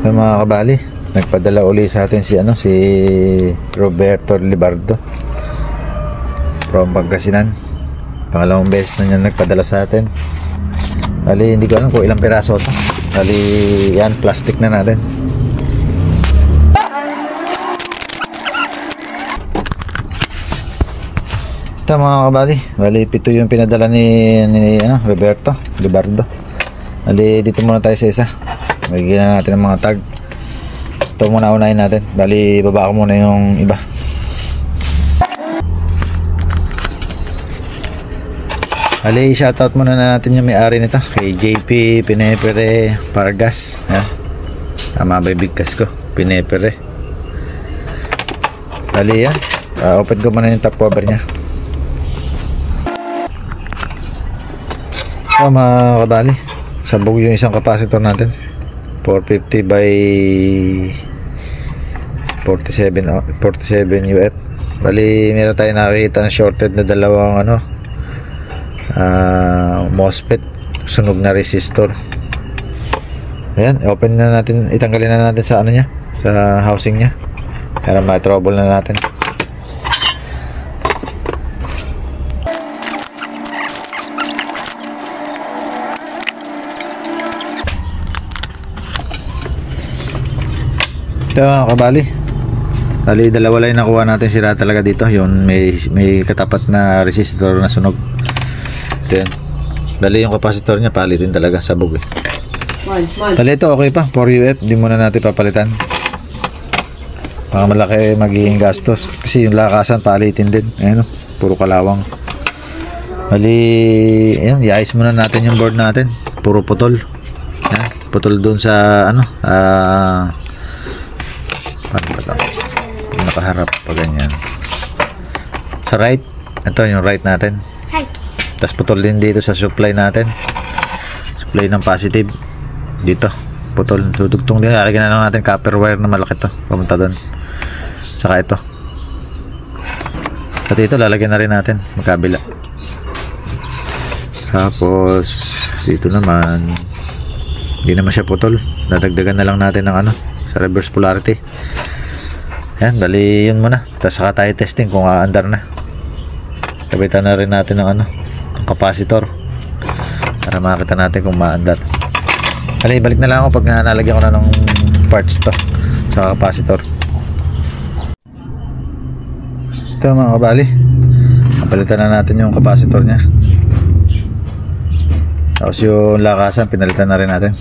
So mga kabali, nagpadala uli sa atin si Roberto Libardo from Pangasinan. Pangalawang beses na niya nagpadala sa atin. Bali, hindi ko alam kung ilang piraso ito. Bali, yan, plastic na natin. Ito mga kabali, bali, 7 yung pinadala ni Roberto Libardo. Bali, dito muna tayo sa isa. Lagyan natin ng mga tag. Ito muna unahin natin. Bali, baba ko muna yung iba. Bali, shoutout muna natin yung may-ari nito kay JP Pinepere Pargas. Yan. Tama ba yung bigkas ko? Pinepere. Bali yan. Open ko muna yung top cover nya. So mga kabali, sabog yung isang capacitor natin. 450 by 47 UF. Bali, meron tayo nakikita na shorted na dalawang MOSFET, sunog na resistor. Ayan, open na natin, itanggalin na natin sa nya, sa housing nya para ma-trouble na natin. Ito mga kabali, bali dalawa lang nakuha natin, sira talaga dito yung may katapat na resistor na sunog. Ito yan. Bali yung capacitor nya palitin talaga, sabog eh. Bali ito okay pa, 4UF, di muna natin papalitan. Mga malaki magiging gastos kasi yung lakasan palitin din. Ayan, puro kalawang. Bali ayan, iayos muna natin yung board natin, puro putol. Ayan, putol dun sa nakaharap pa ganyan sa right. Ito yung right natin. Tapos putol din dito sa supply natin, supply ng positive dito, putol. Dudugtong din, lalagyan na lang natin copper wire na malaki to pamunta doon. Saka ito, pati ito lalagyan na rin natin magkabila. Tapos dito naman hindi naman siya putol, dadagdagan na lang natin ng sa reverse polarity. Yan, bali yun muna. Tapos saka tayo testing kung aandar na. Kabitan na rin natin ng capacitor para makita natin kung maandar. Bali, balik na lang ako pag nalagyan ko na ng parts to sa capacitor. Ito mga kabali, napalitan na natin yung capacitor nya. Tapos yung lakasan pinalitan na rin natin.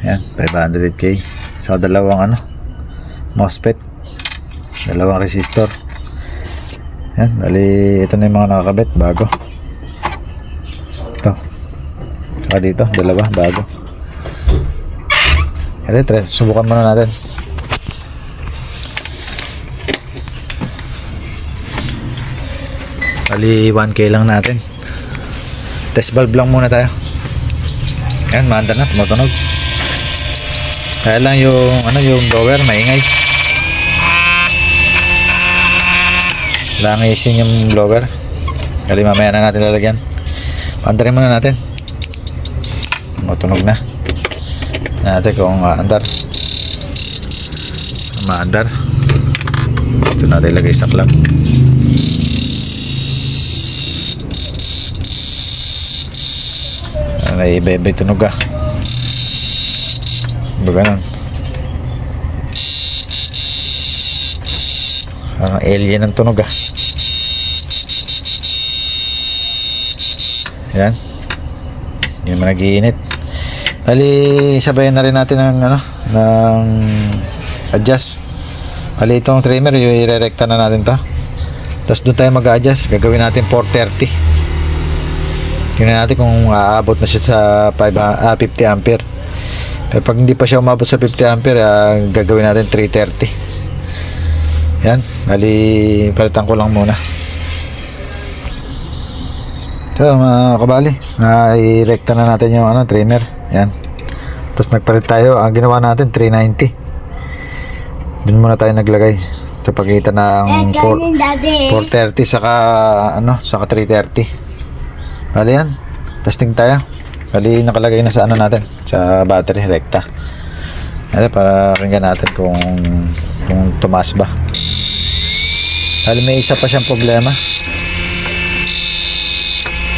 Yan, 500k. So dalawang MOSFET, dalawang resistor. Yan, bali ito na yung mga nakakabit bago. Ito dito, dalawa bago. Ito, subukan muna natin. Bali 1K lang natin. Test valve lang muna tayo. Yan, maanda na, tumutunog. Kaya lang yung blower maingay. Langisin yung blower. Kali mamaya na natin lalagyan. Paandarin muna natin. Matunog na. Natin kung maandar. Maandar. Ito natin ilagay sa clamp. May iba-iba tunog ganun. Parang alien ang tunog Yan. Hindi naman nag-iinit. Bali, sabayan na rin natin ng adjust. Bali, itong trimmer, i-re-recta na natin to. Tapos doon tayo mag-adjust. Gagawin natin 430. Tingnan natin kung aabot na siya sa 50 ampere. Pero pag hindi pa siya umabot sa 50 ampere, gagawin natin 330. Yan, bali palitan ko lang muna. So mga kabali, i-recta na natin yung trimmer. Yan. Tapos nagpalit tayo, ang ginawa natin 390. Doon muna tayo naglagay sa pagitan ng 430 saka 330. Bali yan, testing tayo. Bali nakalagay na sa ano natin, sa battery rekta. Ito para ringgan natin kung tumaas ba. Bali may isa pa siyang problema.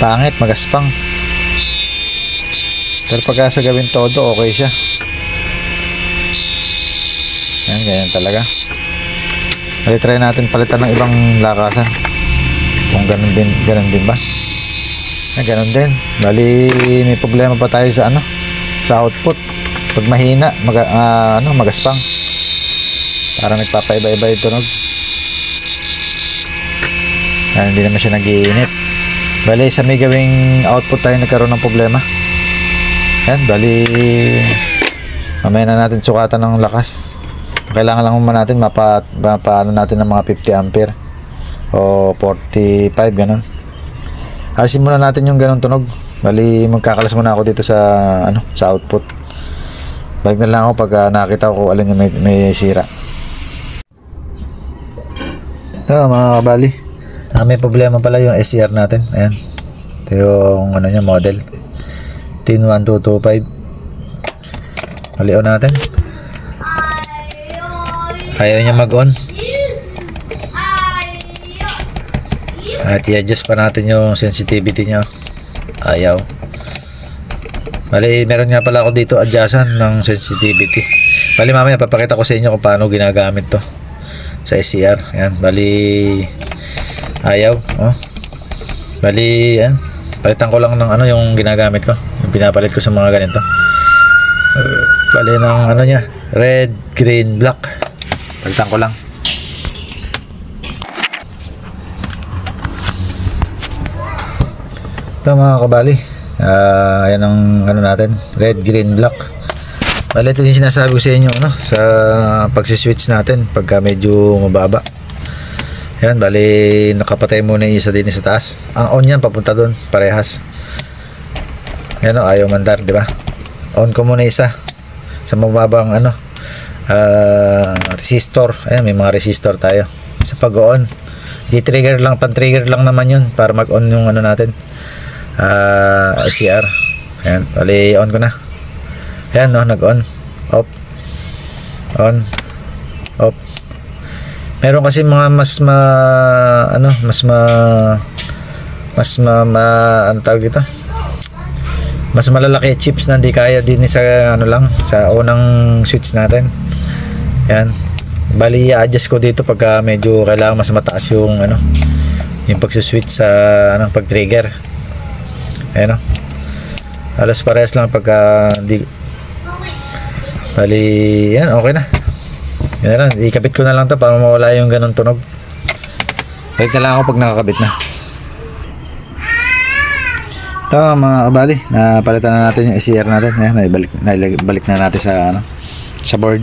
Pangit, magaspang. Pero pagka sa gawin todo, okay siya. Yan, ganyan talaga. Bali try natin palitan ng ibang lakasan. Kung ganun din ba? Ganun din. Bali may problema pa tayo sa sa output. Pag mahina, magaspang. Parang nagpapaiba-iba yung tunog. Hindi naman siya nag-iinit. Bali sa may gawing output tayo nagkaroon ng problema. Yan, bali mamaya na natin sukatan ng lakas. Kailangan lang naman natin mapaano natin ng mga 50 ampere o 45, ganun. Alisin muna natin yung ganun tunog. Bali magkakalas muna ako dito sa sa output. Balik na lang ako pag nakita ko alin yung may sira. Ito mga kabali, may problema pala yung SCR natin. Ayan, ito yung niya, model TIN 1225. Baliw natin, ayaw niya mag-on. At i-adjust pa natin yung sensitivity niya. Ayaw. Bali meron nga pala ako dito adjustan ng sensitivity. Bali mamaya papakita ko sa inyo kung paano ginagamit to sa SCR. Ayan, bali ayaw. Bali yan, palitan ko lang ng yung ginagamit ko, yung pinapalit ko sa mga ganito. Bali ng niya, red, green, black. Palitan ko lang. Ito mga kabali, ayan ang natin, red, green, black. Bali ito yung sinasabi ko sa inyo sa pagsiswitch natin pagka medyo mababa. Ayan, bali nakapatay muna yung isa din sa taas. Ang on yan papunta doon, parehas. Ayan ayaw mandar, di ba? On ko muna isa sa mababang resistor. Ayan, may mga resistor tayo sa pag-on. Di-trigger lang, pan-trigger lang naman yun para mag-on yung natin, SCR. Ayan, bali on ko na. Ayan nag-on, off, on, off. Meron kasi mga tawag dito, mas malalaki chips na hindi kaya din sa sa unang switch natin. Yan, bali i-adjust ko dito pagka medyo kailangan mas mataas yung yung pagsuswitch sa pag-trigger. Ayan halos parehas lang pagka di. Bali yan, okay na. Yan lang, ikabit ko na lang to para mawala yung ganun tunog. Balik na lang ako pag nakakabit na. Ito mga kabali, napalitan na natin yung SCR natin. Ayan, naibalik na natin sa board.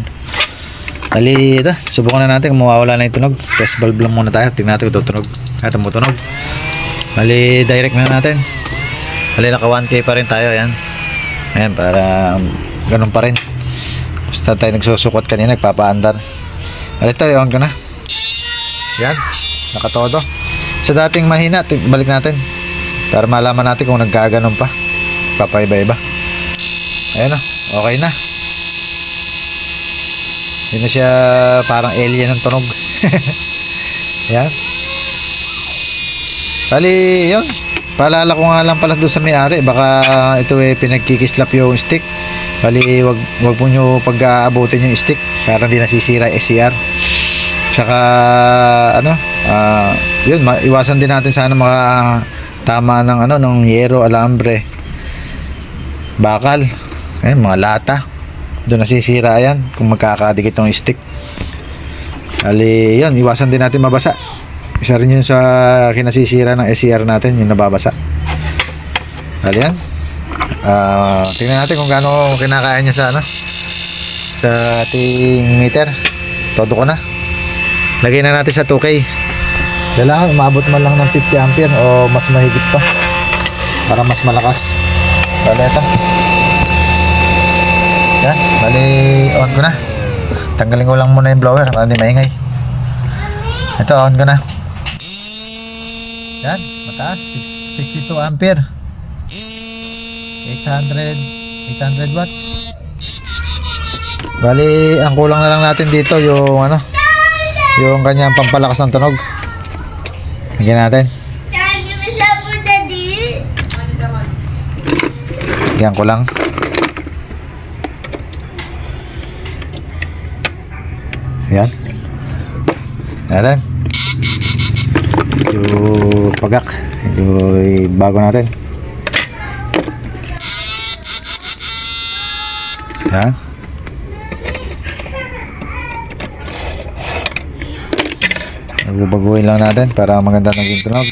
Bali ito, subukan na natin kung mawawala na yung tunog. Test valve lang muna tayo, tingnan natin kung tutunog. Ito tumutunog. Bali direct na natin. Bali naka 1K pa rin tayo. Ayan, ayan, para ganun pa rin. Basta tayo nagsusukot kanina, nagpapaandar. Ito, i-on ko na. Yan, nakatodo. Sa dating mahina, balik natin para malaman natin kung nagkaganon pa. Papaiba-iba. Ayan okay na. Hindi na siya parang alien ang tunog. Yan. Bali, yun. Paalala ko nga lang pala doon sa may-ari, baka ito pinagkikislap yung stick. Bali wag po nyo pag-aabutin yung stick para hindi nasisira SCR. Tsaka yun, iwasan din natin sana mga tama ng ng yero, alambre, bakal, mga lata. Doon nasisira yan kung magkakadikit yung stick. Bali yun, iwasan din natin mabasa. Isa rin yun sa kinasisira ng SCR natin, yung nababasa. Bali yan. Tingnan natin kung gaano kinakain niya sa ating meter. Todo ko na. Lagay na natin sa 2K. Kailangan umabot man lang ng 50 ampere o mas mahigit pa para mas malakas. Bali ito. Yan, bali on ko na. Tanggalin ko lang muna yung blower para hindi maingay. Ito, on ko na. Yan, mataas, 62 ampere. 800 watts. Bali, ang kulang na lang natin dito yung ano, yung kanyang pampalakas ng tunog. Lagyan natin. Lagyan ko lang. Yan. Yan. Medyo pagak. Medyo bago natin. Yan. Baguhin lang natin para maganda ng tunog.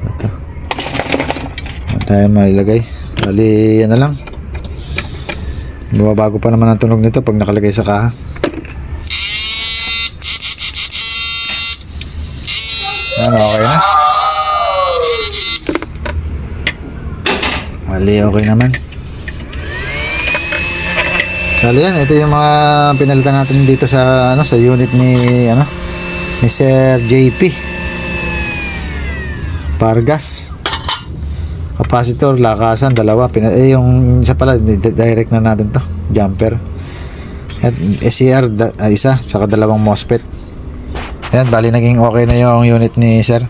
Ito. Tayo mailagay. Bali, yan na lang. Babago pa naman ang tunog nito pag nakalagay sa kaha. Ano, okay na? Bali, okay naman. Bali yan, ito yung mga pinalitan natin dito sa ano, sa unit ni ano, ni Sir JP Pargas. Capacitor, lakasan, dalawa. Yung isa pala, direct na natin to, jumper. At SCR, isa, saka dalawang MOSFET. Ayan, bali naging okay na yung unit ni Sir.